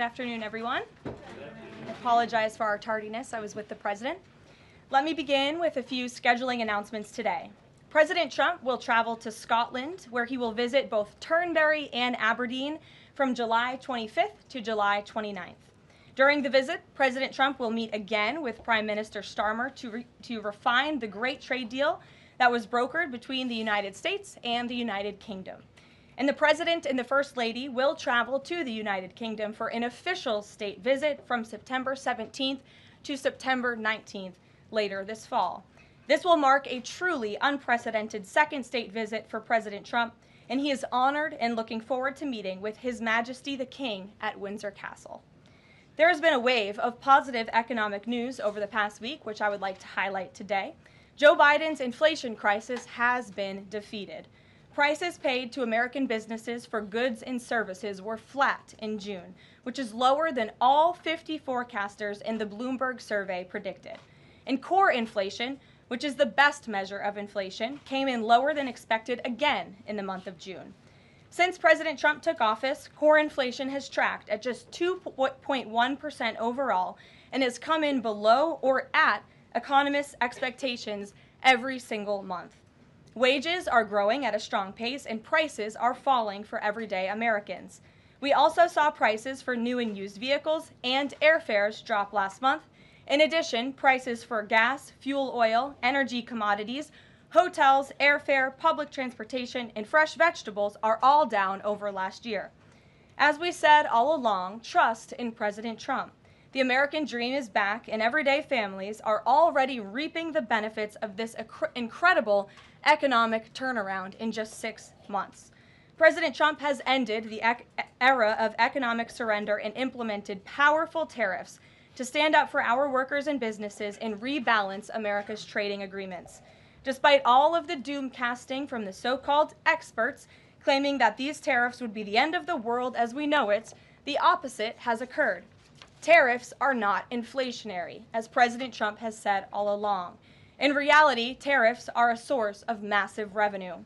Good afternoon, everyone. I apologize for our tardiness. I was with the President. Let me begin with a few scheduling announcements today. President Trump will travel to Scotland, where he will visit both Turnberry and Aberdeen from July 25th to July 29th. During the visit, President Trump will meet again with Prime Minister Starmer to refine the great trade deal that was brokered between the United States and the United Kingdom. And the President and the First Lady will travel to the United Kingdom for an official state visit from September 17th to September 19th later this fall. This will mark a truly unprecedented second state visit for President Trump, and he is honored and looking forward to meeting with His Majesty the King at Windsor Castle. There has been a wave of positive economic news over the past week, which I would like to highlight today. Joe Biden's inflation crisis has been defeated. Prices paid to American businesses for goods and services were flat in June, which is lower than all 50 forecasters in the Bloomberg survey predicted. And core inflation, which is the best measure of inflation, came in lower than expected again in the month of June. Since President Trump took office, core inflation has tracked at just 2.1% overall and has come in below or at economists' expectations every single month. Wages are growing at a strong pace and prices are falling for everyday Americans. We also saw prices for new and used vehicles and airfares drop last month. In addition, prices for gas, fuel oil, energy commodities, hotels, airfare, public transportation, and fresh vegetables are all down over last year. As we said all along, trust in President Trump. The American dream is back, and everyday families are already reaping the benefits of this incredible economic turnaround in just 6 months. President Trump has ended the era of economic surrender and implemented powerful tariffs to stand up for our workers and businesses and rebalance America's trading agreements. Despite all of the doom casting from the so-called experts claiming that these tariffs would be the end of the world as we know it, the opposite has occurred. Tariffs are not inflationary, as President Trump has said all along. In reality, tariffs are a source of massive revenue.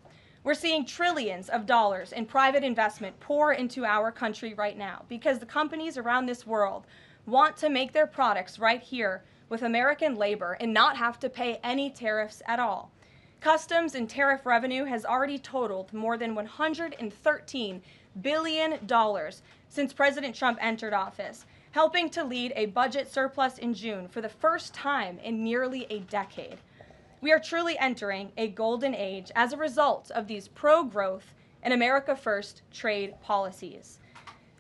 We're seeing trillions of dollars in private investment pour into our country right now because the companies around this world want to make their products right here with American labor and not have to pay any tariffs at all. Customs and tariff revenue has already totaled more than $113 billion since President Trump entered office, helping to lead a budget surplus in June for the first time in nearly a decade. We are truly entering a golden age as a result of these pro-growth and America First trade policies.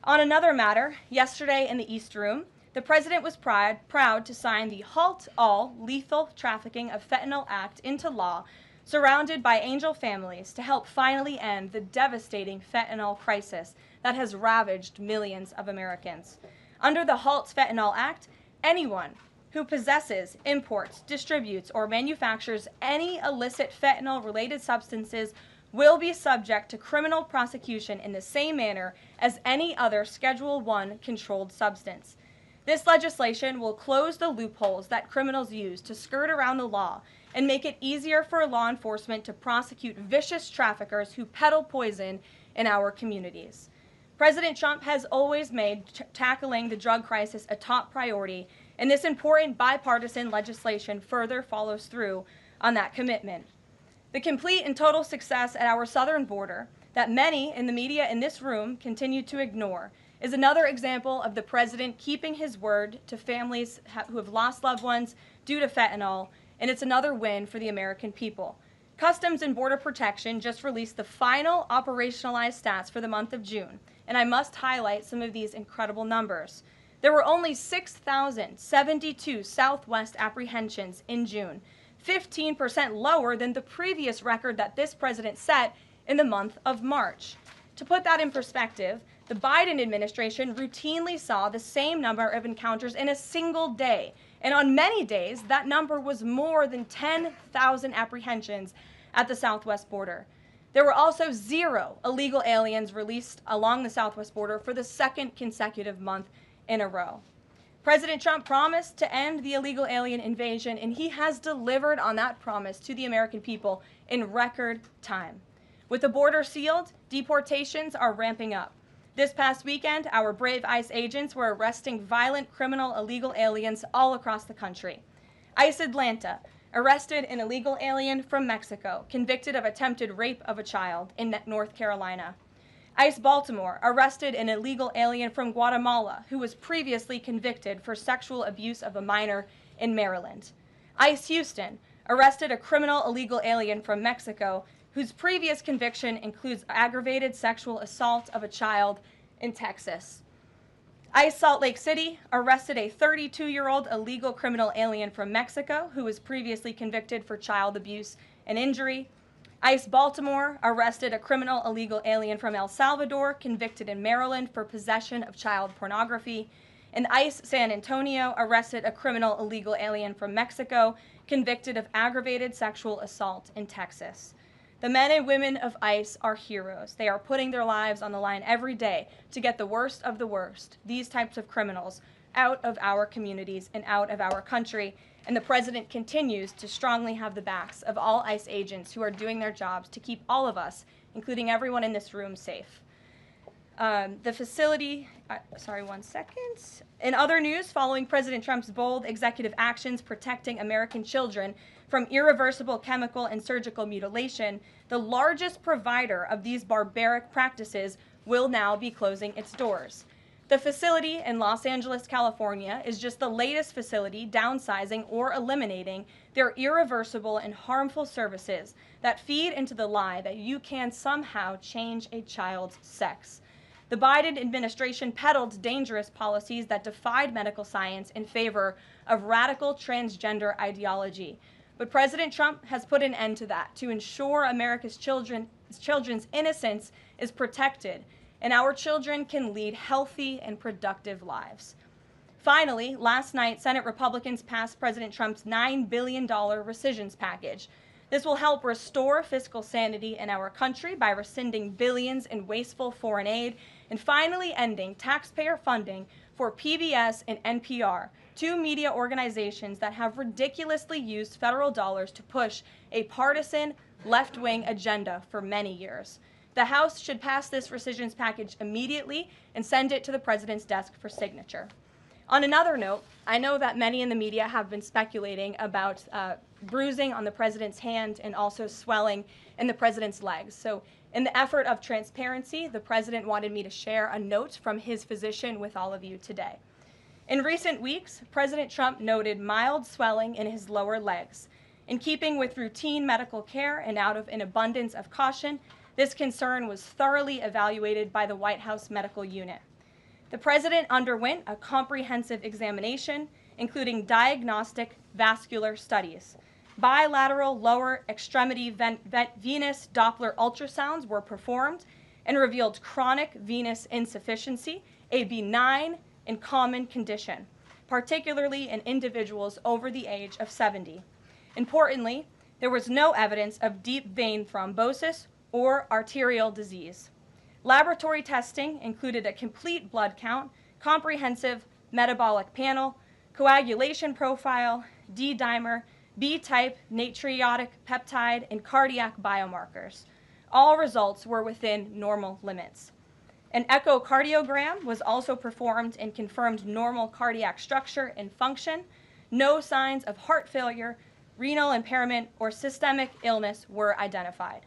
On another matter, yesterday in the East Room, the President was proud to sign the Halt All Lethal Trafficking of Fentanyl Act into law, surrounded by angel families to help finally end the devastating fentanyl crisis that has ravaged millions of Americans. Under the Halt Fentanyl Act, anyone who possesses, imports, distributes, or manufactures any illicit fentanyl-related substances will be subject to criminal prosecution in the same manner as any other Schedule I controlled substance. This legislation will close the loopholes that criminals use to skirt around the law and make it easier for law enforcement to prosecute vicious traffickers who peddle poison in our communities. President Trump has always made tackling the drug crisis a top priority, and this important bipartisan legislation further follows through on that commitment. The complete and total success at our southern border that many in the media in this room continue to ignore is another example of the President keeping his word to families who have lost loved ones due to fentanyl, and it's another win for the American people. Customs and Border Protection just released the final operationalized stats for the month of June, and I must highlight some of these incredible numbers. There were only 6,072 Southwest apprehensions in June, 15% lower than the previous record that this president set in the month of March. To put that in perspective, the Biden administration routinely saw the same number of encounters in a single day, and on many days, that number was more than 10,000 apprehensions at the Southwest border. There were also 0 illegal aliens released along the Southwest border for the second consecutive month in a row. President Trump promised to end the illegal alien invasion, and he has delivered on that promise to the American people in record time. With the border sealed, deportations are ramping up. This past weekend, our brave ICE agents were arresting violent criminal illegal aliens all across the country. ICE Atlanta arrested an illegal alien from Mexico, convicted of attempted rape of a child in North Carolina. ICE Baltimore arrested an illegal alien from Guatemala who was previously convicted for sexual abuse of a minor in Maryland. ICE Houston arrested a criminal illegal alien from Mexico whose previous conviction includes aggravated sexual assault of a child in Texas. ICE Salt Lake City arrested a 32-year-old illegal criminal alien from Mexico who was previously convicted for child abuse and injury. ICE Baltimore arrested a criminal illegal alien from El Salvador convicted in Maryland for possession of child pornography. And ICE San Antonio arrested a criminal illegal alien from Mexico convicted of aggravated sexual assault in Texas. The men and women of ICE are heroes. They are putting their lives on the line every day to get the worst of the worst, these types of criminals, out of our communities and out of our country. And the president continues to strongly have the backs of all ICE agents who are doing their jobs to keep all of us, including everyone in this room, safe. The facility, one second. In other news, following President Trump's bold executive actions protecting American children from irreversible chemical and surgical mutilation, the largest provider of these barbaric practices will now be closing its doors. The facility in Los Angeles, California, is just the latest facility downsizing or eliminating their irreversible and harmful services that feed into the lie that you can somehow change a child's sex. The Biden administration peddled dangerous policies that defied medical science in favor of radical transgender ideology. But President Trump has put an end to that to ensure America's children's innocence is protected and our children can lead healthy and productive lives. Finally, last night, Senate Republicans passed President Trump's $9 billion rescissions package. This will help restore fiscal sanity in our country by rescinding billions in wasteful foreign aid and finally ending taxpayer funding for PBS and NPR, two media organizations that have ridiculously used federal dollars to push a partisan left-wing agenda for many years. The House should pass this rescissions package immediately and send it to the president's desk for signature. On another note, I know that many in the media have been speculating about bruising on the president's hand and also swelling in the president's legs. So in the effort of transparency, the president wanted me to share a note from his physician with all of you today. In recent weeks, President Trump noted mild swelling in his lower legs. In keeping with routine medical care and out of an abundance of caution, this concern was thoroughly evaluated by the White House medical unit. The president underwent a comprehensive examination, including diagnostic vascular studies. Bilateral lower extremity venous Doppler ultrasounds were performed and revealed chronic venous insufficiency, a benign and common condition, particularly in individuals over the age of 70. Importantly, there was no evidence of deep vein thrombosis or arterial disease. Laboratory testing included a complete blood count, comprehensive metabolic panel, coagulation profile, D-dimer, B-type natriuretic peptide, and cardiac biomarkers. All results were within normal limits. An echocardiogram was also performed and confirmed normal cardiac structure and function. No signs of heart failure, renal impairment, or systemic illness were identified.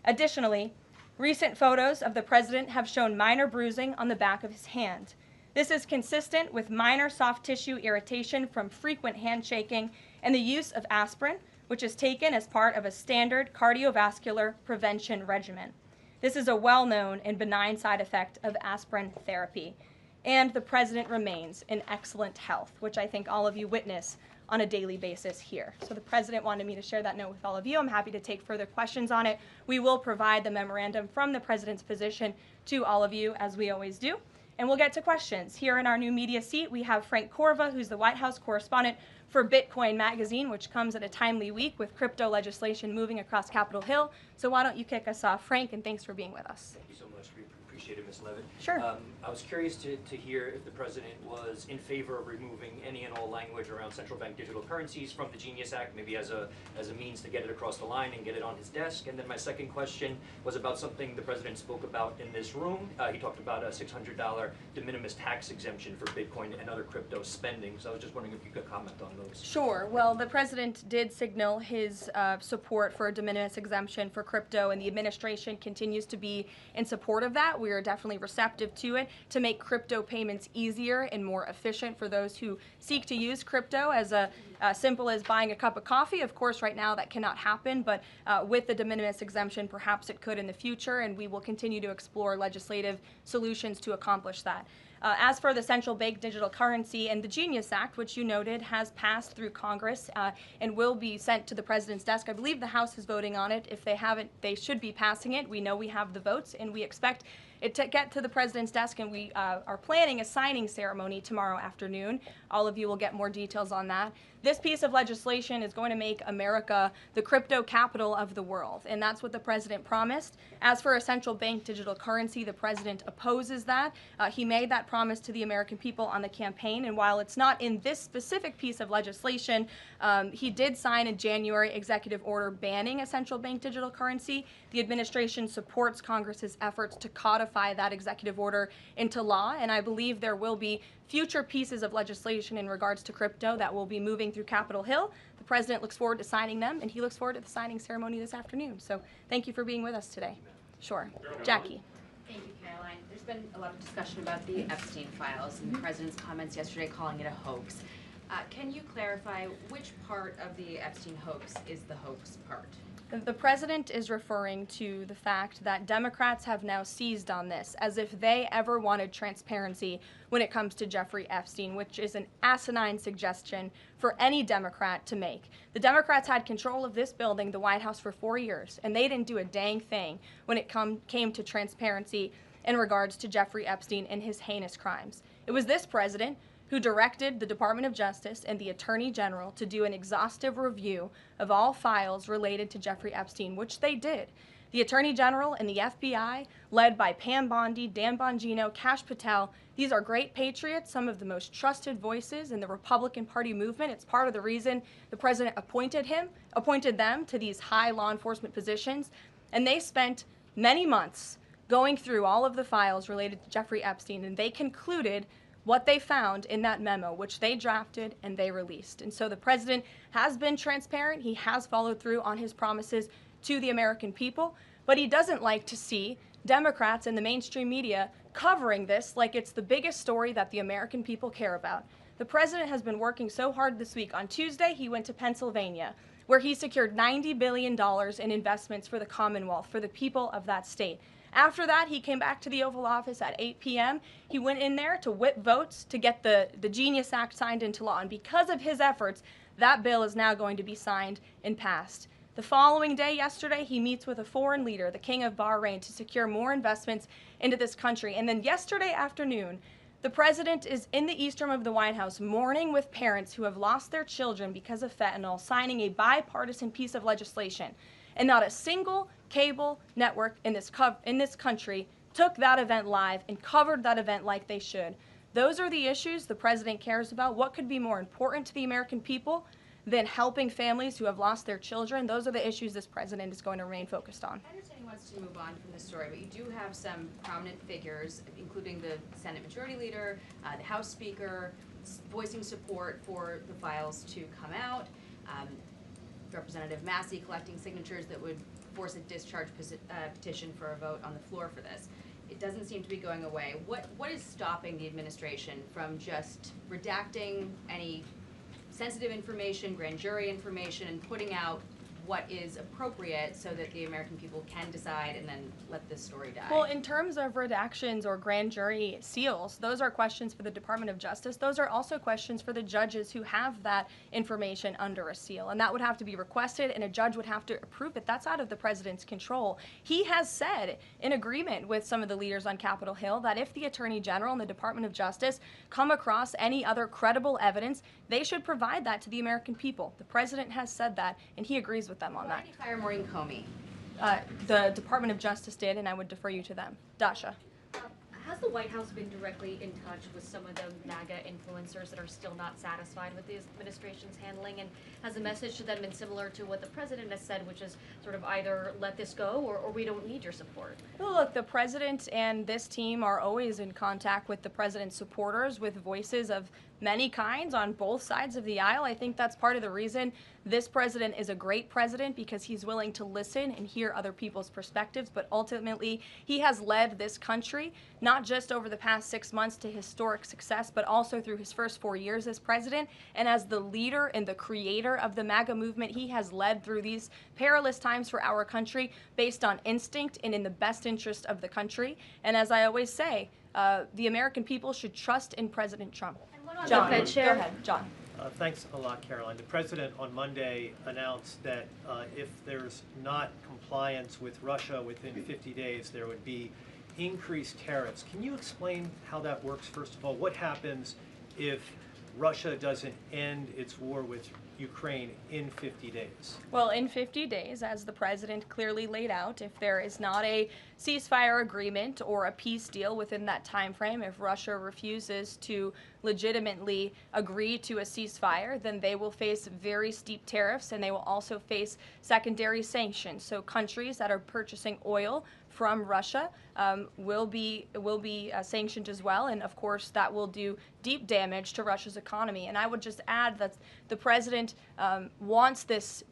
Additionally, recent photos of the president have shown minor bruising on the back of his hand. This is consistent with minor soft tissue irritation from frequent handshaking and the use of aspirin, which is taken as part of a standard cardiovascular prevention regimen. This is a well-known and benign side effect of aspirin therapy. And the president remains in excellent health, which I think all of you witness on a daily basis here. So the president wanted me to share that note with all of you. I'm happy to take further questions on it. We will provide the memorandum from the president's physician to all of you, as we always do. And we'll get to questions. Here in our new media seat, we have Frank Corva, who's the White House correspondent for Bitcoin Magazine, which comes at a timely week with crypto legislation moving across Capitol Hill. So why don't you kick us off, Frank, and thanks for being with us. Thank you so much. We appreciate appreciate it, Ms. Leavitt. Sure. I was curious to hear if the President was in favor of removing any and all language around central bank digital currencies from the Genius Act, maybe as a means to get it across the line and get it on his desk. And then my second question was about something the President spoke about in this room. He talked about a $600 de minimis tax exemption for Bitcoin and other crypto spending. So I was just wondering if you could comment on those. Sure. Well, the President did signal his support for a de minimis exemption for crypto, and the administration continues to be in support of that. We are definitely receptive to it to make crypto payments easier and more efficient for those who seek to use crypto as simple as buying a cup of coffee. Of course, right now that cannot happen, but with the de minimis exemption, perhaps it could in the future, and we will continue to explore legislative solutions to accomplish that. As for the central bank digital currency and the Genius Act, which you noted has passed through Congress and will be sent to the President's desk. I believe the House is voting on it. If they haven't, they should be passing it. We know we have the votes, and we expect it to get to the President's desk, and we are planning a signing ceremony tomorrow afternoon. All of you will get more details on that. This piece of legislation is going to make America the crypto capital of the world, and that's what the President promised. As for a central bank digital currency, the President opposes that. He made that promise to the American people on the campaign, and while it's not in this specific piece of legislation, he did sign a January executive order banning a central bank digital currency. The administration supports Congress's efforts to codify that executive order into law, and I believe there will be future pieces of legislation in regards to crypto that will be moving through Capitol Hill. The President looks forward to signing them, and he looks forward to the signing ceremony this afternoon. So thank you for being with us today. Sure. Jackie. Thank you, Caroline. There's been a lot of discussion about the Epstein files and the President's comments yesterday calling it a hoax. Can you clarify which part of the Epstein hoax is the hoax part? The President is referring to the fact that Democrats have now seized on this as if they ever wanted transparency when it comes to Jeffrey Epstein, which is an asinine suggestion for any Democrat to make. The Democrats had control of this building, the White House, for 4 years, and they didn't do a dang thing when it came to transparency in regards to Jeffrey Epstein and his heinous crimes. It was this President who directed the Department of Justice and the Attorney General to do an exhaustive review of all files related to Jeffrey Epstein, which they did. The Attorney General and the FBI, led by Pam Bondi, Dan Bongino, Kash Patel, these are great patriots, some of the most trusted voices in the Republican Party movement. It's part of the reason the President appointed them to these high law enforcement positions, and they spent many months going through all of the files related to Jeffrey Epstein, and they concluded what they found in that memo, which they drafted and they released. And so the President has been transparent. He has followed through on his promises to the American people, but he doesn't like to see Democrats in the mainstream media covering this like it's the biggest story that the American people care about. The President has been working so hard this week. On Tuesday, he went to Pennsylvania, where he secured $90 billion in investments for the Commonwealth, for the people of that state. After that, he came back to the Oval Office at 8 p.m. He went in there to whip votes to get the Genius Act signed into law. And because of his efforts, that bill is now going to be signed and passed. The following day, yesterday, he meets with a foreign leader, the King of Bahrain, to secure more investments into this country. And then yesterday afternoon, the President is in the East Room of the White House mourning with parents who have lost their children because of fentanyl, signing a bipartisan piece of legislation. And not a single cable network in this country took that event live and covered that event like they should. Those are the issues the President cares about. What could be more important to the American people than helping families who have lost their children? Those are the issues this President is going to remain focused on. I understand he wants to move on from this story, but you do have some prominent figures, including the Senate Majority Leader, the House Speaker, voicing support for the files to come out. Representative Massey collecting signatures that would force a discharge petition for a vote on the floor for this. It doesn't seem to be going away. What is stopping the administration from just redacting any sensitive information, grand jury information, and putting out what is appropriate so that the American people can decide and then let this story die? Well, in terms of redactions or grand jury seals, those are questions for the Department of Justice. Those are also questions for the judges who have that information under a seal. And that would have to be requested, and a judge would have to approve it. That's out of the President's control. He has said, in agreement with some of the leaders on Capitol Hill, that if the Attorney General and the Department of Justice come across any other credible evidence, they should provide that to the American people. The President has said that, and he agrees with them on that. Why did you fire Maureen Comey? The Department of Justice did, and I would defer you to them. Dasha. Has the White House been directly in touch with some of the MAGA influencers that are still not satisfied with the administration's handling? And has the message to them been similar to what the president has said, which is sort of either let this go or we don't need your support? Well, look, the president and this team are always in contact with the president's supporters with voices of many kinds on both sides of the aisle. I think that's part of the reason this president is a great president, because he's willing to listen and hear other people's perspectives. But ultimately, he has led this country, not just over the past 6 months to historic success, but also through his first 4 years as president. And as the leader and the creator of the MAGA movement, he has led through these perilous times for our country based on instinct and in the best interest of the country. And as I always say, the American people should trust in President Trump. John, Fed Chair. go ahead, John. Thanks a lot, Karoline. The president on Monday announced that if there's not compliance with Russia within 50 days, there would be increased tariffs. Can you explain how that works, first of all? What happens if Russia doesn't end its war with Ukraine in 50 days? Well, in 50 days, as the president clearly laid out, if there is not a ceasefire agreement or a peace deal within that time frame, if Russia refuses to legitimately agree to a ceasefire, then they will face very steep tariffs, and they will also face secondary sanctions. So countries that are purchasing oil from Russia will be sanctioned as well, and of course that will do deep damage to Russia's economy. And I would just add that the president wants this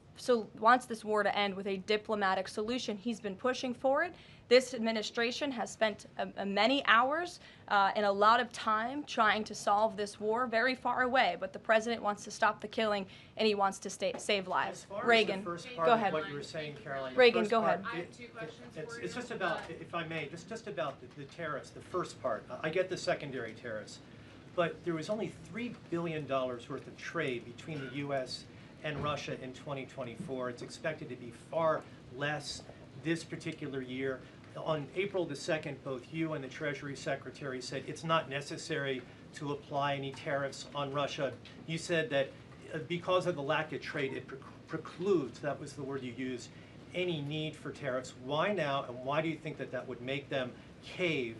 war to end with a diplomatic solution. He's been pushing for it. This administration has spent many hours and a lot of time trying to solve this war very far away, but the president wants to stop the killing and he wants to save lives. As far Reagan, as the first part go of ahead. what you were saying, Caroline. the Reagan, first go part, ahead. I have two questions for you. It's just about, if I may, just about the tariffs, the first part. I get the secondary tariffs, but there was only $3 billion worth of trade between the U.S. and Russia in 2024. It's expected to be far less this particular year. On April the 2nd, both you and the Treasury Secretary said it's not necessary to apply any tariffs on Russia. You said that because of the lack of trade, it precludes, that was the word you used, any need for tariffs. Why now, and why do you think that that would make them cave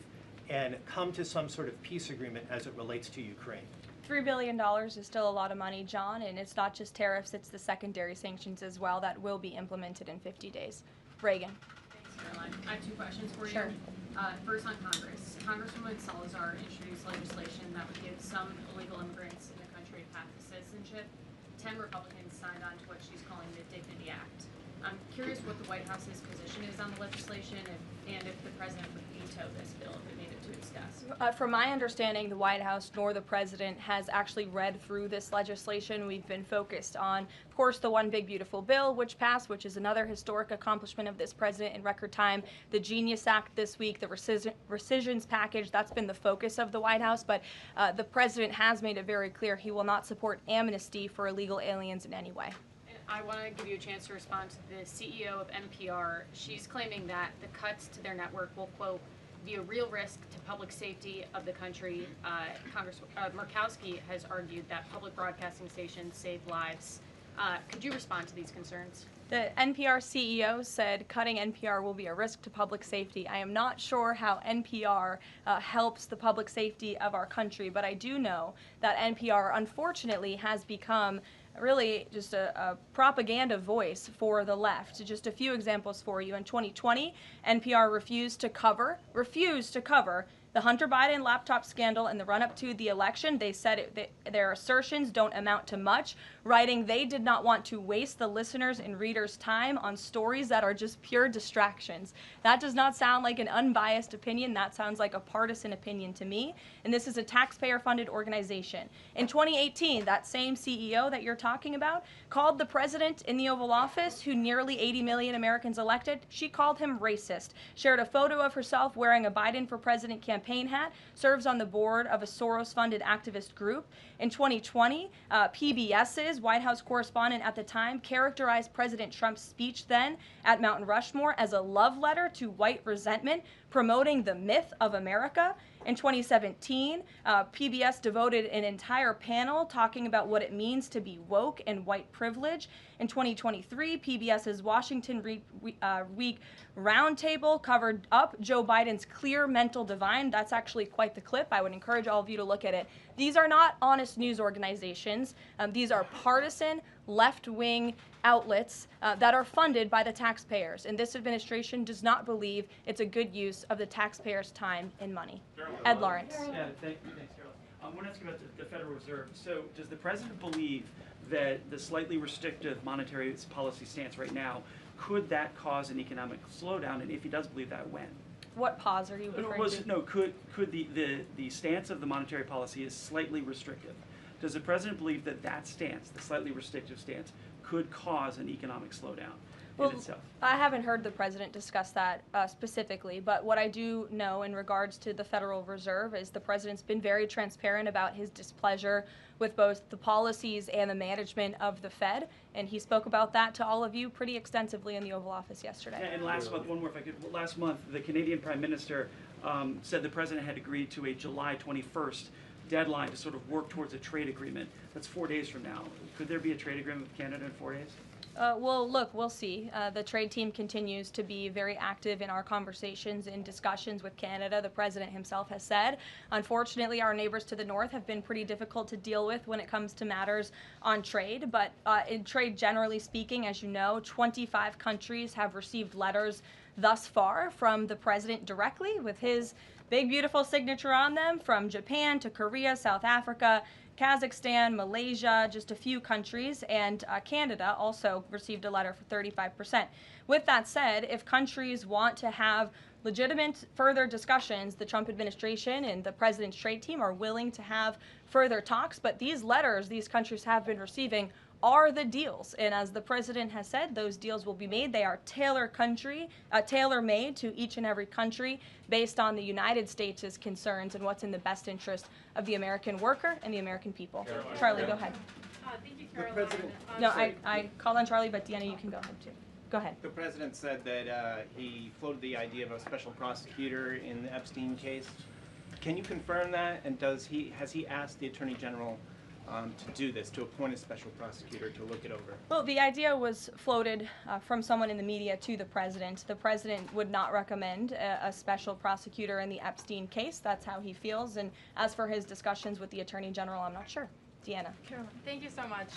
and come to some sort of peace agreement as it relates to Ukraine? $3 billion is still a lot of money, John, and it's not just tariffs, it's the secondary sanctions as well that will be implemented in 50 days. Reagan. Thanks, Caroline. I have two questions for Sure. you. First on Congress. Congresswoman Salazar introduced legislation that would give some illegal immigrants in the country a path to citizenship. 10 Republicans signed on to what she's calling the Dignity Act. I'm curious what the White House's position is on the legislation and if the president would veto this bill if it made it to its desk. From my understanding, the White House nor the president has actually read through this legislation. We've been focused on, of course, the One Big Beautiful Bill, which passed, which is another historic accomplishment of this president in record time. The Genius Act this week, the rescissions package, that's been the focus of the White House. But the president has made it very clear he will not support amnesty for illegal aliens in any way. I want to give you a chance to respond to the CEO of NPR. She's claiming that the cuts to their network will, quote, be a real risk to public safety of the country. Congressman Murkowski has argued that public broadcasting stations save lives. Could you respond to these concerns? The NPR CEO said cutting NPR will be a risk to public safety. I am not sure how NPR helps the public safety of our country, but I do know that NPR, unfortunately, has become really just a propaganda voice for the left. Just a few examples for you. In 2020, NPR refused to cover the Hunter Biden laptop scandal in the run-up to the election. They said their assertions don't amount to much, writing they did not want to waste the listeners' and readers' time on stories that are just pure distractions. That does not sound like an unbiased opinion. That sounds like a partisan opinion to me. And this is a taxpayer-funded organization. In 2018, that same CEO that you're talking about called the president in the Oval Office, who nearly 80 million Americans elected, she called him racist, shared a photo of herself wearing a Biden for President campaign hat, serves on the board of a Soros-funded activist group. In 2020, PBS's White House correspondent at the time characterized President Trump's speech then at Mount Rushmore as a love letter to white resentment, promoting the myth of America. In 2017, PBS devoted an entire panel talking about what it means to be woke and white privilege. In 2023, PBS's Washington Week Roundtable covered up Joe Biden's clear mental divide. That's actually quite the clip. I would encourage all of you to look at it. These are not honest news organizations. These are partisan, left-wing outlets that are funded by the taxpayers. And this administration does not believe it's a good use of the taxpayers' time and money. Ed Lawrence. Yeah, thanks, Caroline. I want to ask you about the Federal Reserve. So does the president believe that the slightly restrictive monetary policy stance right now, could that cause an economic slowdown? And if he does believe that, when? What pause are you referring to? No, could the stance of the monetary policy is slightly restrictive? Does the president believe that that stance, the slightly restrictive stance, could cause an economic slowdown in itself? I haven't heard the president discuss that specifically, but what I do know in regards to the Federal Reserve is the president's been very transparent about his displeasure with both the policies and the management of the Fed, and he spoke about that to all of you pretty extensively in the Oval Office yesterday. And last month, one more if I could, last month the Canadian Prime Minister said the president had agreed to a July 21st deadline to sort of work towards a trade agreement. That's 4 days from now. Could there be a trade agreement with Canada in 4 days? Well, look, we'll see. The trade team continues to be very active in our conversations and discussions with Canada. The president himself has said, unfortunately, our neighbors to the north have been pretty difficult to deal with when it comes to matters on trade. But in trade, generally speaking, as you know, 25 countries have received letters thus far from the president directly with his big, beautiful signature on them, from Japan to Korea, South Africa, Kazakhstan, Malaysia, just a few countries, and Canada also received a letter for 35%. With that said, if countries want to have legitimate further discussions, the Trump administration and the president's trade team are willing to have further talks, but these letters these countries have been receiving are the deals. And as the president has said, those deals will be made. They are tailor-made to each and every country based on the United States' concerns and what's in the best interest of the American worker and the American people. Karoline. Charlie, go ahead. Thank you, The Karoline. president- No, I called on Charlie, but Deanna, you can go ahead too. Go ahead. The president said that he floated the idea of a special prosecutor in the Epstein case. Can you confirm that? And has he asked the Attorney General to do this, to appoint a special prosecutor to look it over? Well, the idea was floated from someone in the media to the president. The president would not recommend a special prosecutor in the Epstein case. That's how he feels. And as for his discussions with the Attorney General, I'm not sure. Deanna. Karoline. Thank you so much.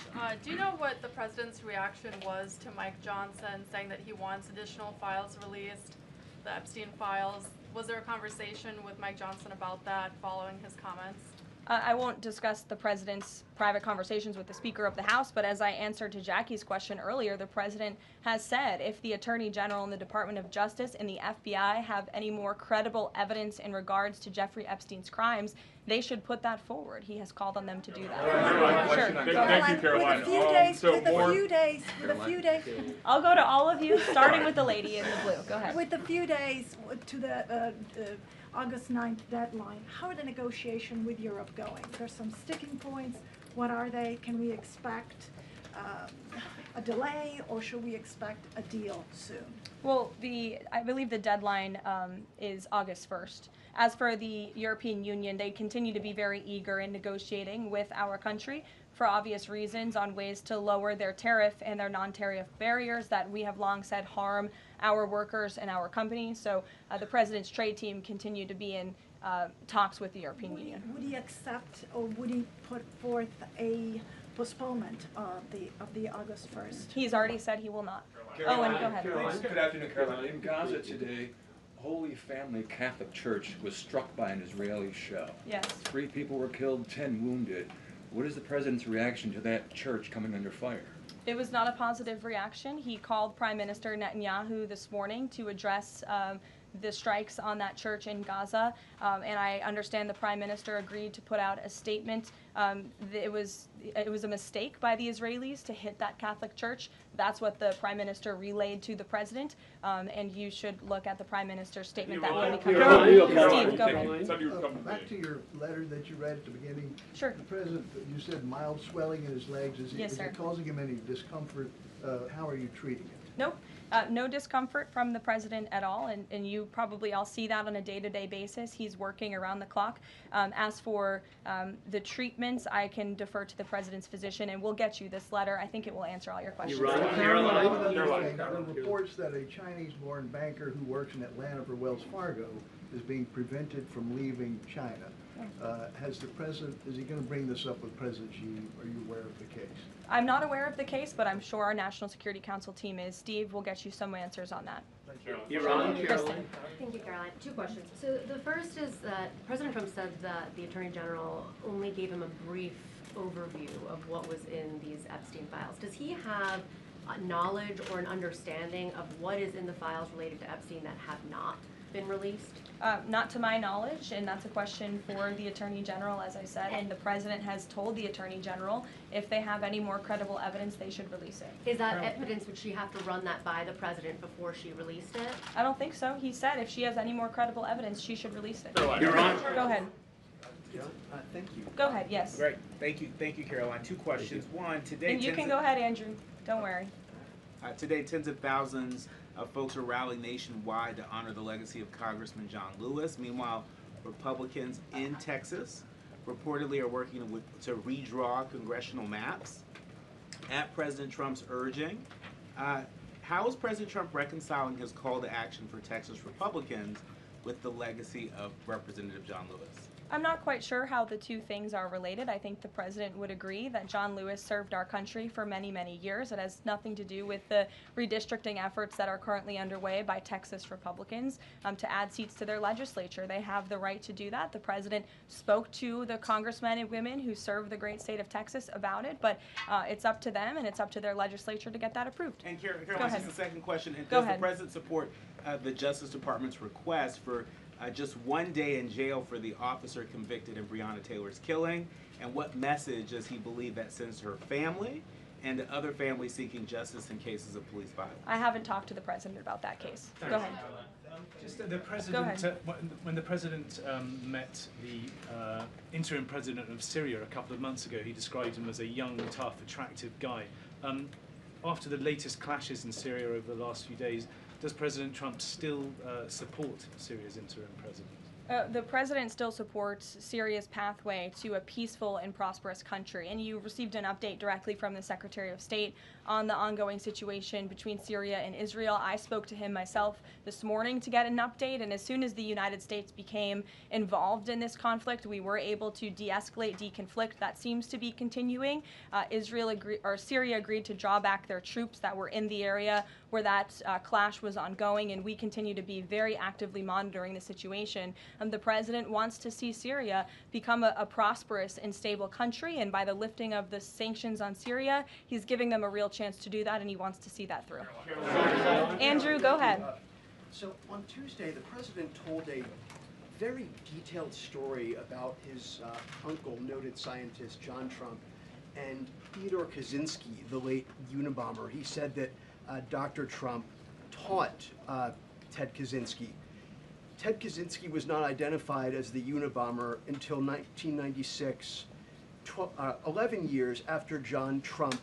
Do you know what the president's reaction was to Mike Johnson saying that he wants additional files released, the Epstein files? Was there a conversation with Mike Johnson about that following his comments? I won't discuss the president's private conversations with the Speaker of the House, but as I answered to Jackie's question earlier, the president has said if the Attorney General and the Department of Justice and the FBI have any more credible evidence in regards to Jeffrey Epstein's crimes, they should put that forward. He has called on them to do that. Sure. Thank you, Caroline. With a few days, I'll go to all of you, starting with the lady in the blue. Go ahead. with a few days to the August 9th deadline, how are the negotiations with Europe going? There's some sticking points. What are they? Can we expect a delay, or should we expect a deal soon? Well, I believe the deadline is August 1st. As for the European Union, they continue to be very eager in negotiating with our country for obvious reasons on ways to lower their tariff and their non-tariff barriers that we have long said harm our workers and our companies. So the president's trade team continue to be in talks with the European Union. Would he accept, or would he put forth a postponement of the August 1st? He's already said he will not. Caroline, Owen, go ahead. Good afternoon, Caroline. In Gaza today, Holy Family Catholic Church was struck by an Israeli shell. Yes. 3 people were killed, 10 wounded. What is the president's reaction to that church coming under fire? It was not a positive reaction. He called Prime Minister Netanyahu this morning to address the strikes on that church in Gaza, and I understand the Prime Minister agreed to put out a statement. It was a mistake by the Israelis to hit that Catholic church. That's what the Prime Minister relayed to the President, and you should look at the Prime Minister's statement that will be coming out. Steve, go ahead. Back to your letter that you read at the beginning. Sure. The President, you said mild swelling in his legs. Yes, is sir. it causing him any discomfort? How are you treating it? Nope. No discomfort from the president at all, and you probably all see that on a day-to-day basis. He's working around the clock. As for the treatments, I can defer to the president's physician, and we'll get you this letter. I think it will answer all your questions. Caroline, there are reports that a Chinese-born banker who works in Atlanta for Wells Fargo is being prevented from leaving China. Has the president, is he going to bring this up with President Xi? Are you aware of the case? I'm not aware of the case, but I'm sure our National Security Council team is. Steve will get you some answers on that. Caroline. Thank you, Caroline. Two questions. So the first is that President Trump said that the Attorney General only gave him a brief overview of what was in these Epstein files. Does he have knowledge or an understanding of what is in the files related to Epstein that have not been released? Not to my knowledge, and that's a question for the Attorney General, as I said, and the President has told the Attorney General if they have any more credible evidence, they should release it. Is that evidence, would she have to run that by the President before she released it? I don't think so. He said if she has any more credible evidence, she should release it. You're on. Go ahead. Thank you. Go ahead, yes. Great. Thank you, Caroline. Two questions. One, today. And you can go ahead, Andrew. Don't worry. Today, tens of thousands of folks are rallying nationwide to honor the legacy of Congressman John Lewis. Meanwhile, Republicans in Texas reportedly are working to redraw congressional maps at President Trump's urging. How is President Trump reconciling his call to action for Texas Republicans with the legacy of Representative John Lewis? I'm not quite sure how the two things are related. I think the president would agree that John Lewis served our country for many, many years. It has nothing to do with the redistricting efforts that are currently underway by Texas Republicans to add seats to their legislature. They have the right to do that. The president spoke to the congressmen and women who serve the great state of Texas about it, but it's up to them and it's up to their legislature to get that approved. And Caroline, this is the second question. And Go does ahead. the president support the Justice Department's request for just 1 day in jail for the officer convicted in Breonna Taylor's killing? And what message does he believe that sends to her family and to other families seeking justice in cases of police violence? I haven't talked to the president about that case. Go ahead. Just the president, when the president met the interim president of Syria a couple of months ago, he described him as a young, tough, attractive guy. After the latest clashes in Syria over the last few days, does President Trump still support Syria's interim president? The president still supports Syria's pathway to a peaceful and prosperous country, and you received an update directly from the Secretary of State on the ongoing situation between Syria and Israel. I spoke to him myself this morning to get an update, and as soon as the United States became involved in this conflict, we were able to de-escalate, deconflict. That seems to be continuing. Syria agreed to draw back their troops that were in the area where that clash was ongoing, and we continue to be very actively monitoring the situation. The president wants to see Syria become a prosperous and stable country, and by the lifting of the sanctions on Syria, he's giving them a real chance to do that, and he wants to see that through. Andrew, go ahead. So on Tuesday, the president told a very detailed story about his uncle, noted scientist John Trump, and Theodore Kaczynski, the late Unabomber. He said that Dr. Trump taught Ted Kaczynski. Ted Kaczynski was not identified as the Unabomber until 1996, 11 years after John Trump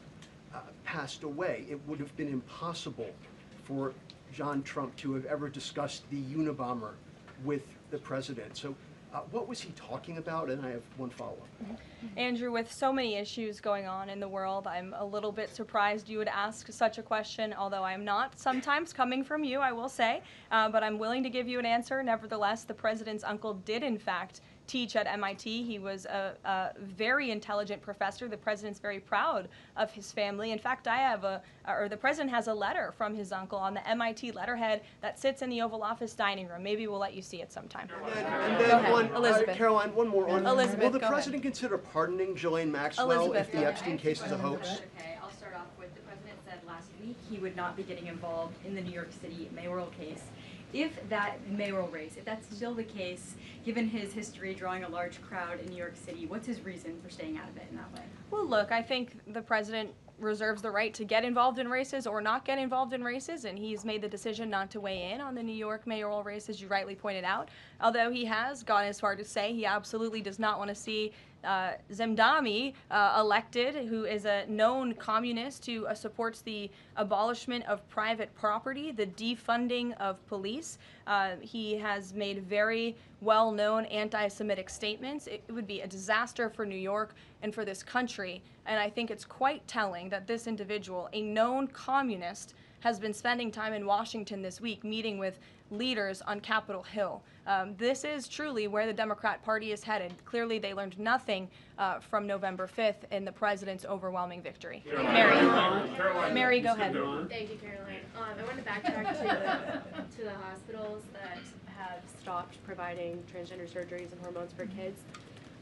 passed away. It would have been impossible for John Trump to have ever discussed the Unabomber with the president. So what was he talking about? And I have one follow-up. Andrew, with so many issues going on in the world, I'm a little bit surprised you would ask such a question, although I'm not sometimes coming from you, I will say, but I'm willing to give you an answer. Nevertheless, the president's uncle did, in fact, teach at MIT. He was a very intelligent professor. The president's very proud of his family. In fact, the president has a letter from his uncle on the MIT letterhead that sits in the Oval Office dining room. Maybe we'll let you see it sometime. And then Elizabeth. Caroline, one more on. Elizabeth, will the go president consider pardoning Ghislaine Maxwell Elizabeth, if the Epstein case is a hoax? Okay, I'll start off with the president said last week he would not be getting involved in the New York City mayoral case. If that mayoral race, if that's still the case, given his history drawing a large crowd in New York City, what's his reason for staying out of it in that way? Well, look, I think the president reserves the right to get involved in races or not get involved in races, and he's made the decision not to weigh in on the New York mayoral race, as you rightly pointed out, although he has gone as far to say he absolutely does not want to see Zemdami, elected, who is a known communist who supports the abolishment of private property, the defunding of police. He has made very well-known anti-Semitic statements. It would be a disaster for New York and for this country, and I think it's quite telling that this individual, a known communist, has been spending time in Washington this week meeting with leaders on Capitol Hill. This is truly where the Democrat Party is headed. Clearly, they learned nothing from November 5th in the president's overwhelming victory. Mary, go ahead. Thank you, Caroline. I want to backtrack to the hospitals that have stopped providing transgender surgeries and hormones for kids.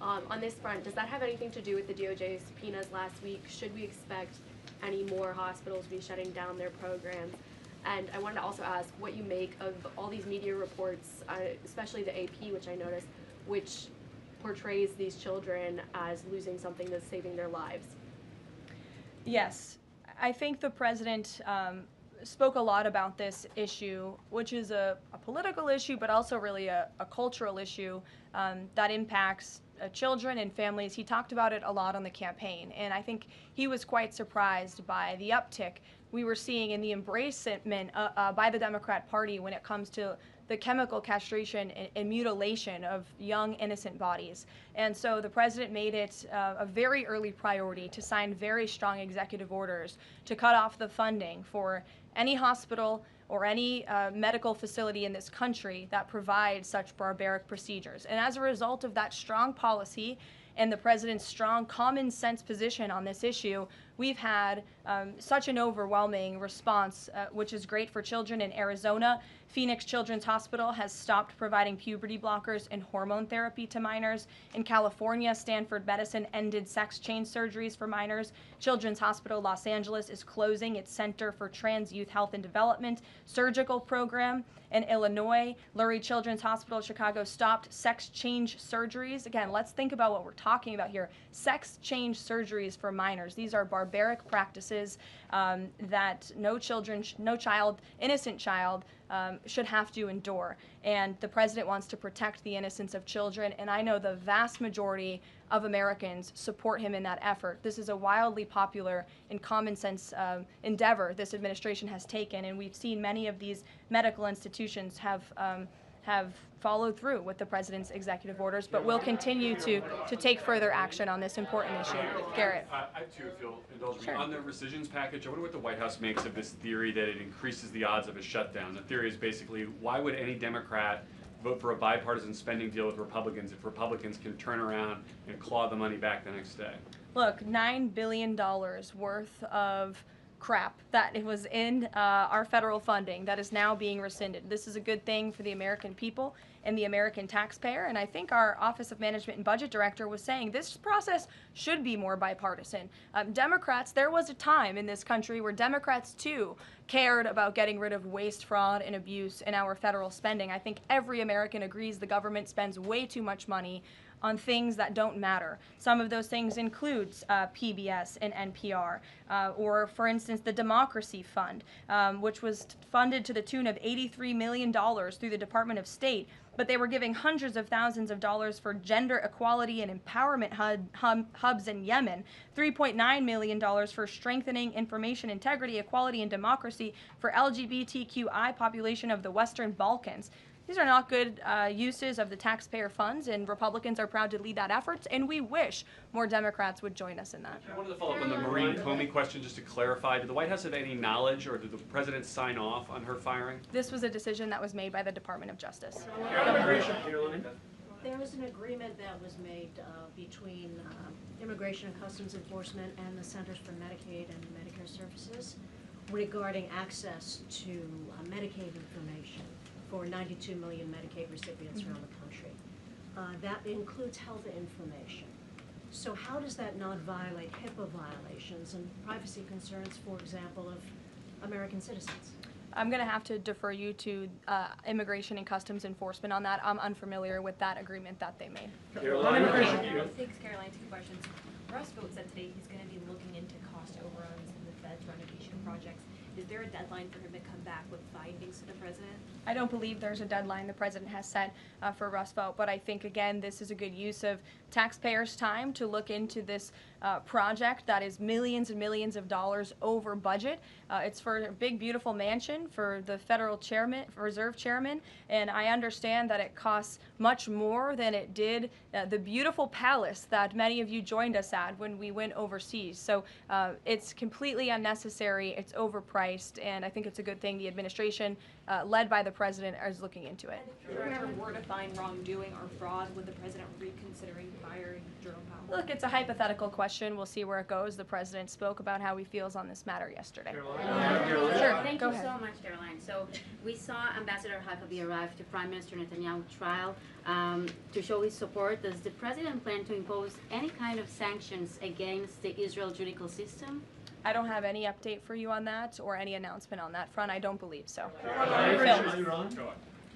On this front, does that have anything to do with the DOJ subpoenas last week? Should we expect any more hospitals to be shutting down their programs? And I wanted to also ask what you make of all these media reports, especially the AP, which I noticed, which portrays these children as losing something that's saving their lives. Yes, I think the president spoke a lot about this issue, which is a political issue, but also really a cultural issue that impacts children and families. He talked about it a lot on the campaign, and I think he was quite surprised by the uptick we were seeing in the embracement by the Democrat Party when it comes to the chemical castration and mutilation of young, innocent bodies. And so the president made it a very early priority to sign very strong executive orders to cut off the funding for any hospital or any medical facility in this country that provides such barbaric procedures. And as a result of that strong policy and the president's strong common sense position on this issue, we've had such an overwhelming response, which is great for children in Arizona. Phoenix Children's Hospital has stopped providing puberty blockers and hormone therapy to minors. In California, Stanford Medicine ended sex change surgeries for minors. Children's Hospital Los Angeles is closing its Center for Trans Youth Health and Development surgical program. In Illinois, Lurie Children's Hospital Chicago stopped sex change surgeries. Again, let's think about what we're talking about here. Sex change surgeries for minors. These are barbaric practices that no child, innocent child, should have to endure. And the president wants to protect the innocence of children, and I know the vast majority of Americans support him in that effort. This is a wildly popular and common sense endeavor this administration has taken, and we've seen many of these medical institutions have followed through with the president's executive orders, but will continue to take further action on this important issue. Garrett. I too, if you'll indulge me. Sure. On the rescissions package, I wonder what the White House makes of this theory that it increases the odds of a shutdown. The theory is basically, why would any Democrat vote for a bipartisan spending deal with Republicans if Republicans can turn around and claw the money back the next day? Look, $9 billion worth of crap that it was in our federal funding that is now being rescinded. This is a good thing for the American people and the American taxpayer, and I think our Office of Management and Budget Director was saying this process should be more bipartisan. Democrats, there was a time in this country where Democrats too cared about getting rid of waste, fraud, and abuse in our federal spending. I think every American agrees the government spends way too much money on things that don't matter. Some of those things includes PBS and NPR, or for instance, the Democracy Fund, which was funded to the tune of $83 million through the Department of State, but they were giving hundreds of thousands of dollars for gender equality and empowerment hubs in Yemen, $3.9 million for strengthening information integrity, equality, and democracy for LGBTQI population of the Western Balkans. These are not good uses of the taxpayer funds, and Republicans are proud to lead that effort, and we wish more Democrats would join us in that. I wanted to follow up on the Maureen Comey question just to clarify. Did the White House have any knowledge, or did the president sign off on her firing? This was a decision that was made by the Department of Justice. There was an agreement that was made between Immigration and Customs Enforcement and the Centers for Medicaid and Medicare Services regarding access to Medicaid information for 92 million Medicaid recipients around the country. That includes health information. So how does that not violate HIPAA violations and privacy concerns, for example, of American citizens? I'm going to have to defer you to Immigration and Customs Enforcement on that. I'm unfamiliar with that agreement that they made. Caroline. Thanks, Caroline. 2 questions. Russ Vought said today he's going to be looking into cost overruns in the Fed's renovation projects. Is there a deadline for him to come back with findings to the president? I don't believe there's a deadline the president has set for Rust Belt, but I think, again, this is a good use of taxpayers' time to look into this project that is millions and millions of dollars over budget. It's for a big, beautiful mansion for the federal chairman, reserve chairman, and I understand that it costs much more than it did the beautiful palace that many of you joined us at when we went overseas. So it's completely unnecessary, it's overpriced, and I think it's a good thing the administration, led by the president, is looking into it. If there ever were to find wrongdoing or fraud, would the president reconsidering firing Jerome Powell? Look, it's a hypothetical question. We'll see where it goes. The president spoke about how he feels on this matter yesterday. Sure, Thank go you ahead. so much, Karoline. So we saw Ambassador Huckabee arrive to Prime Minister Netanyahu's trial to show his support. Does the president plan to impose any kind of sanctions against the Israel judicial system? I don't have any update for you on that or any announcement on that front. I don't believe so.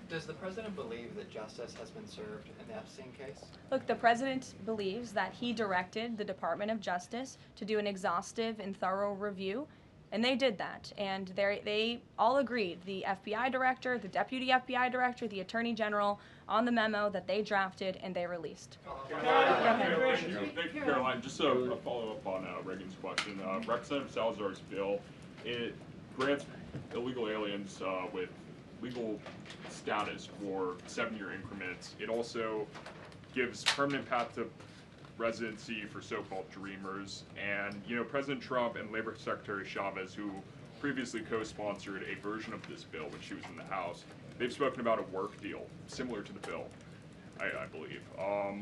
Does the president believe that justice has been served in the Epstein case? Look, the president believes that he directed the Department of Justice to do an exhaustive and thorough review, and they did that. And they all agreed, the FBI director, the deputy FBI director, the attorney general, on the memo that they drafted and they released. Thank you, Caroline. Just a follow-up on Reagan's question. Representative Salazar's bill, it grants illegal aliens with legal status for 7-year increments. It also gives permanent path to residency for so-called dreamers. And, you know, President Trump and Labor Secretary Chavez, who previously co-sponsored a version of this bill when she was in the House, they've spoken about a work deal similar to the bill, I believe.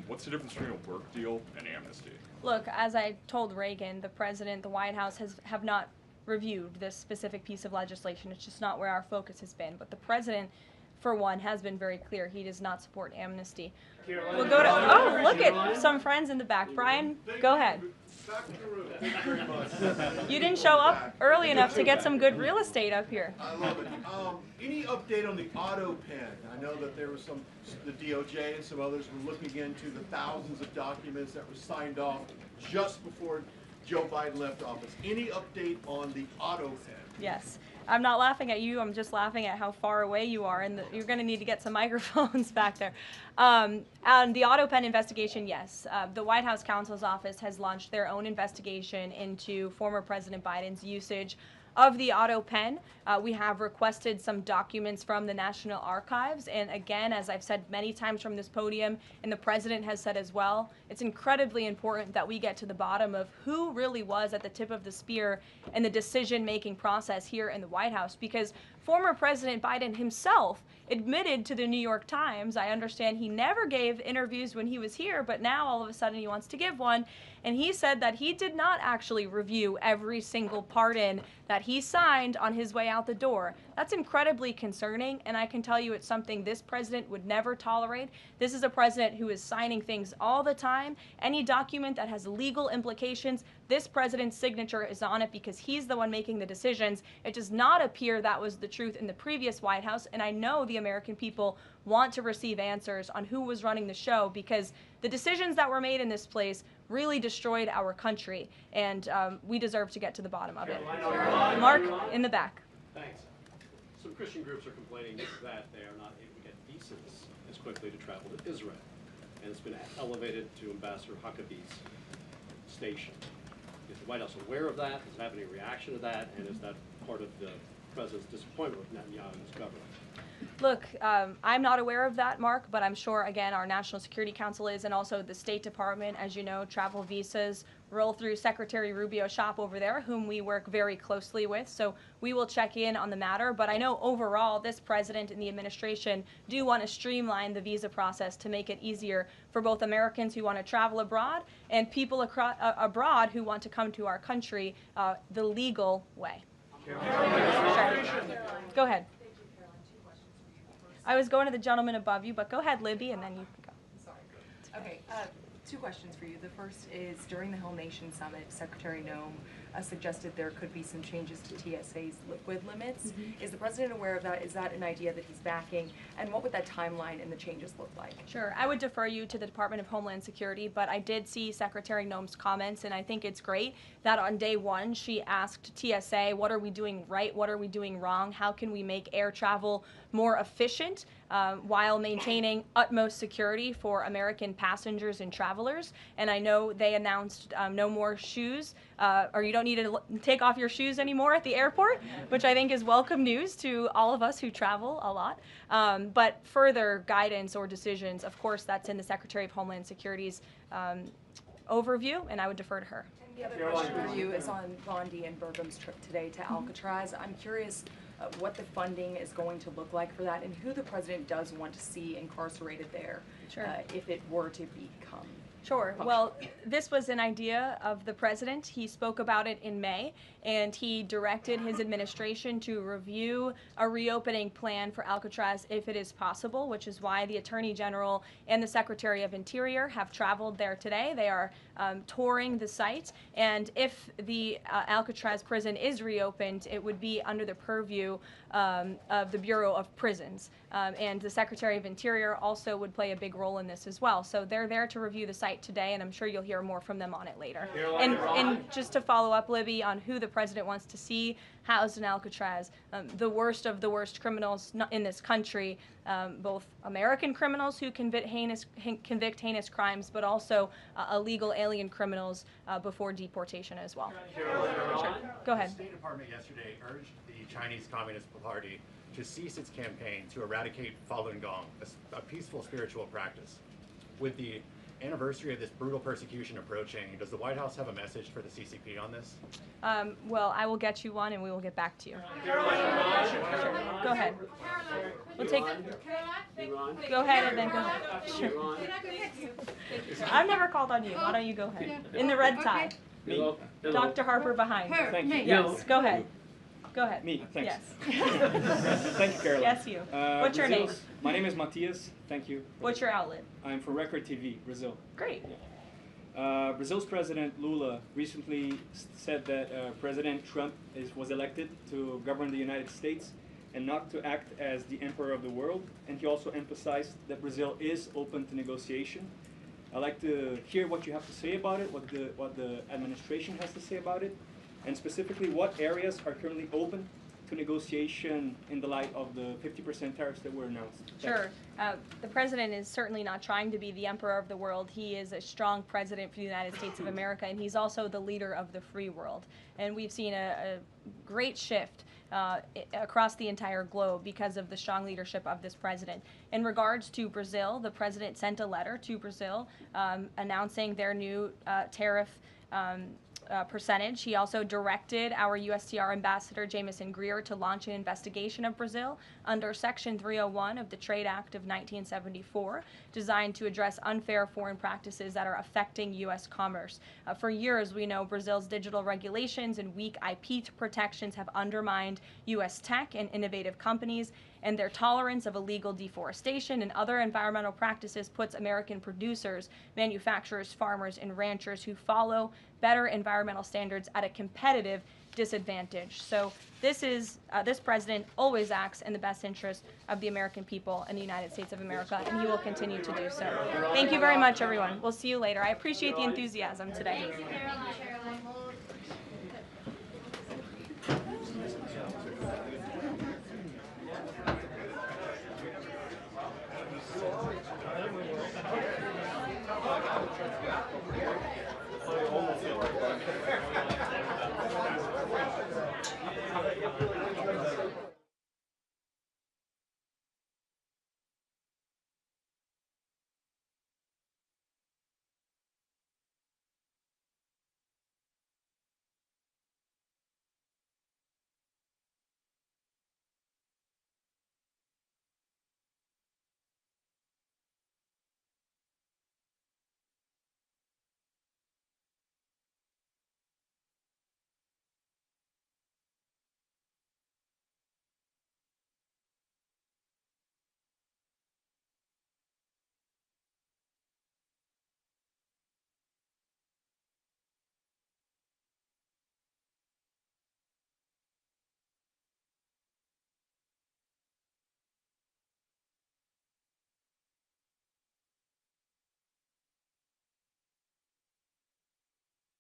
What's the difference between a work deal and amnesty? Look, as I told Reagan, the president, the White House have not reviewed this specific piece of legislation. It's just not where our focus has been. But the president, for one, has been very clear he does not support amnesty. We'll go to, oh, look at some friends in the back. Brian, go ahead. You didn't show up early enough to get some good real estate up here. I love it. Any update on the auto pen? I know that there was the DOJ and some others were looking into the thousands of documents that were signed off just before Joe Biden left office. Any update on the auto pen? Yes. I'm not laughing at you. I'm just laughing at how far away you are, and you're going to need to get some microphones back there. And the auto pen investigation, yes. The White House counsel's office has launched their own investigation into former President Biden's usage of the auto pen. We have requested some documents from the National Archives, and again, as I've said many times from this podium, and the president has said as well, it's incredibly important that we get to the bottom of who really was at the tip of the spear in the decision-making process here in the White House, because former President Biden himself admitted to the New York Times, I understand he never gave interviews when he was here, but now all of a sudden he wants to give one, and he said that he did not actually review every single pardon that he signed on his way out the door. That's incredibly concerning, and I can tell you it's something this president would never tolerate. This is a president who is signing things all the time. Any document that has legal implications, this president's signature is on it because he's the one making the decisions. It does not appear that was the truth in the previous White House, and I know the American people want to receive answers on who was running the show, because the decisions that were made in this place really destroyed our country, and we deserve to get to the bottom of it. Mark, in the back. Thanks. Some Christian groups are complaining that they are not able to get visas as quickly to travel to Israel, and it's been elevated to Ambassador Huckabee's station. Is the White House aware of that? Does it have any reaction to that? And is that part of the president's disappointment with Netanyahu and his government? Look, I'm not aware of that, Mark, but I'm sure, again, our National Security Council is, and also the State Department. As you know, travel visas roll through Secretary Rubio's shop over there, whom we work very closely with, so we will check in on the matter. But I know overall this president and the administration do want to streamline the visa process to make it easier for both Americans who want to travel abroad and people abroad who want to come to our country the legal way. Sure. Go ahead. I was going to the gentleman above you, but go ahead, Libby, and then you can go. Sorry. Okay, two questions for you. The first is, during the Hill Nation Summit, Secretary Noem suggested there could be some changes to TSA's liquid limits. Is the president aware of that? Is that an idea that he's backing? And what would that timeline and the changes look like? Sure. I would defer you to the Department of Homeland Security, but I did see Secretary Noem's comments, and I think it's great that on day one she asked TSA, what are we doing right? What are we doing wrong? How can we make air travel more efficient while maintaining utmost security for American passengers and travelers? And I know they announced no more shoes, or you don't need to take off your shoes anymore at the airport, which I think is welcome news to all of us who travel a lot. But further guidance or decisions, of course, that's in the Secretary of Homeland Security's overview, and I would defer to her. The other question for you is on Bondi and Burgum's trip today to Alcatraz. I'm curious what the funding is going to look like for that, and who the president does want to see incarcerated there, if it were to become. Sure. Well, this was an idea of the president. He spoke about it in May, and he directed his administration to review a reopening plan for Alcatraz if it is possible, which is why the Attorney General and the Secretary of Interior have traveled there today. They are touring the site, and if the Alcatraz prison is reopened, it would be under the purview of the Bureau of Prisons. And the Secretary of Interior also would play a big role in this as well. So they're there to review the site today, and I'm sure you'll hear more from them on it later. And just to follow up, Libby, on who the president wants to see housed in Alcatraz, the worst of the worst criminals in this country, both American criminals who convict heinous crimes, but also illegal alien criminals before deportation as well. Sure. Go ahead. The State Department yesterday urged the Chinese Communist Party to cease its campaign to eradicate Falun Gong, a peaceful spiritual practice. With the anniversary of this brutal persecution approaching, does the White House have a message for the CCP on this? Well, I will get you one, and we will get back to you. Sure. Go ahead. We'll take. Go ahead, and then go ahead. Sure. I've never called on you. Why don't you go ahead? In the red tie. Me. Dr. Harper behind. Thank you. Yes. Go ahead. Go ahead. Me. Thanks. Yes. Thank you, Karoline. Yes, you. What's your name? My name is Matias. Thank you. What's your outlet? I'm from Record TV, Brazil. Great. Brazil's President Lula recently said that President Trump was elected to govern the United States and not to act as the emperor of the world. And he also emphasized that Brazil is open to negotiation. I'd like to hear what you have to say about it, what the administration has to say about it, and specifically what areas are currently open to negotiation in the light of the 50% tariffs that were announced. Sure. The president is certainly not trying to be the emperor of the world. He is a strong president for the United States of America, and he's also the leader of the free world. And we've seen a great shift across the entire globe because of the strong leadership of this president. In regards to Brazil, the president sent a letter to Brazil announcing their new tariff percentage. He also directed our USTR ambassador, Jameson Greer, to launch an investigation of Brazil under Section 301 of the Trade Act of 1974, designed to address unfair foreign practices that are affecting U.S. commerce. For years, we know Brazil's digital regulations and weak IP protections have undermined U.S. tech and innovative companies, and their tolerance of illegal deforestation and other environmental practices puts American producers, manufacturers, farmers, and ranchers who follow better environmental standards at a competitive disadvantage. So this president always acts in the best interest of the American people and the United States of America, and he will continue to do so. Thank you very much, everyone. We'll see you later. I appreciate the enthusiasm today.